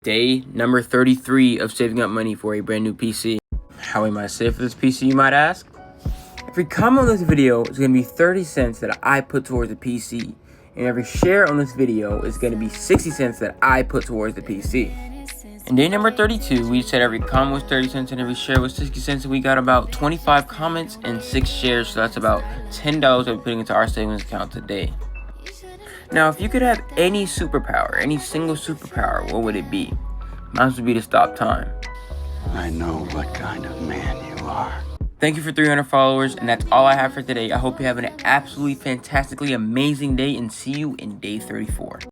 Day number 33 of saving up money for a brand new PC. How am I save for this PC, you might ask? Every comment on this video is going to be 30 cents that I put towards the PC. And every share on this video is going to be 60 cents that I put towards the PC. In day number 32, we said every comment was 30 cents and every share was 60 cents. And we got about 25 comments and 6 shares. So that's about $10 that we're putting into our savings account today. Now, if you could have any superpower, any single superpower, what would it be? Mine would be to stop time. I know what kind of man you are. Thank you for 300 followers, and that's all I have for today. I hope you have an absolutely fantastically amazing day, and see you in day 34.